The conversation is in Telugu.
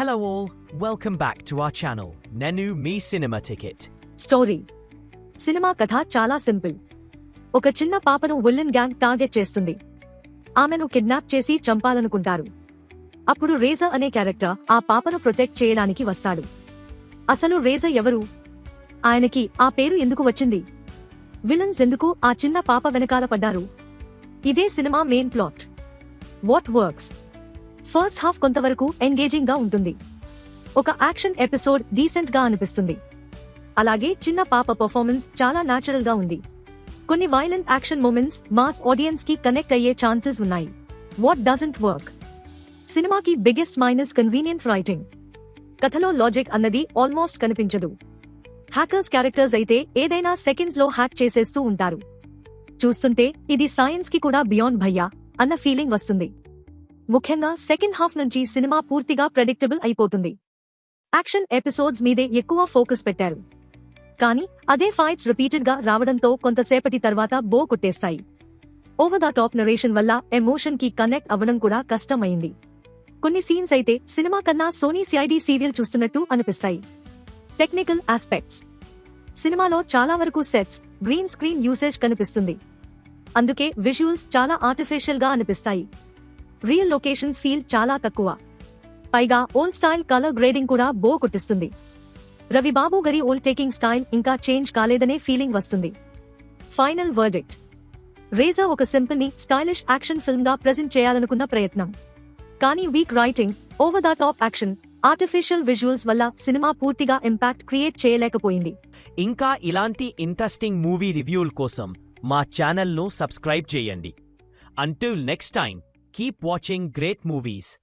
Hello all, welcome back to our channel, Nenu Me Cinema Ticket. Story cinema కథ చాలా సింపుల్. ఒక చిన్న పాపను విల్లన్ గ్యాంగ్ టార్గెట్ చేస్తుంది. ఆమెను కిడ్నాప్ చేసి చంపాలనుకుంటారు. అప్పుడు రేజర్ అనే క్యారెక్టర్ ఆ పాపను ప్రొటెక్ట్ చేయడానికి వస్తాడు. అసలు రేజర్ ఎవరు? ఆయనకి ఆ పేరు ఎందుకు వచ్చింది? విలన్స్ ఎందుకు ఆ చిన్న పాప వెనకాల పడ్డారు? ఇదే cinema main plot. What works? First half కొంతవరకు ఎంగేజింగ్ గా ఉంటుంది. ఒక యాక్షన్ ఎపిసోడ్ డీసెంట్ గా అనిపిస్తుంది. అలాగే చిన్న పాప పర్ఫార్మెన్స్ చాలా న్యాచురల్ గా ఉంది. కొన్ని violent action moments mass audience కి కనెక్ట్ అయ్యే ఛాన్సెస్ ఉన్నాయి. What doesn't work? సినిమాకి బిగ్గెస్ట్ మైనస్ కన్వీనియంట్ రైటింగ్. కథలో లాజిక్ అన్నది ఆల్మోస్ట్ కనిపించదు. హ్యాకర్స్ క్యారెక్టర్స్ అయితే ఏదైనా సెకండ్స్ లో హ్యాక్ చేసేస్తూ ఉంటారు. చూస్తుంటే ఇది సైన్స్ కి కూడా బియాండ్ భయ్యా అన్న ఫీలింగ్ వస్తుంది. ముఖ్యంగా సెకండ్ హాఫ్ నుంచి సినిమా పూర్తిగా ప్రెడిక్టబుల్ అయిపోతుంది. యాక్షన్ ఎపిసోడ్స్ మీదే ఎక్కువ ఫోకస్ పెట్టారు. కానీ అదే ఫైట్స్ రిపీటెడ్ గా రావడంతో కొంతసేపటి తర్వాత బో కొట్టేస్తాయి. ఓవర్ ద టాప్ నరేషన్ వల్ల ఎమోషన్ కి కనెక్ట్ అవ్వడం కూడా కష్టమైంది. కొన్ని సీన్స్ అయితే సినిమా కన్నా సోనీ సిఐడి సీరియల్ చూస్తున్నట్టు అనిపిస్తాయి. Technical aspects. సినిమాలో చాలా వరకు సెట్స్, గ్రీన్ స్క్రీన్ యూసేజ్ కనిపిస్తుంది. అందుకే విజువల్స్ చాలా ఆర్టిఫిషియల్ గా అనిపిస్తాయి. రియల్ లొకేషన్స్ ఫీల్ చాలా తక్కువ. పైగా ఓల్డ్ స్టైల్ కలర్ గ్రేడింగ్ కూడా బో కొట్టిస్తుంది. రవిబాబు గారి ఓల్డ్ టేకింగ్ స్టైల్ ఇంకా చేంజ్ కాలేదనే ఫీలింగ్ వస్తుంది. Final verdict. రేజర్ ఒక సింపుల్ ని స్టైలిష్ యాక్షన్ ఫిల్మ్ గా ప్రెజెంట్ చేయాలనుకున్న ప్రయత్నం. కానీ week writing, over the top action, artificial visuals వల్ల సినిమా పూర్తిగా ఇంపాక్ట్ క్రియేట్ చేయలేకపోయింది. ఇంకా ఇలాంటి ఇంట్రెస్టింగ్ మూవీ రివ్యూల కోసం మా ఛానల్ను సబ్స్క్రైబ్ చేయండి. Until next time, keep watching great movies.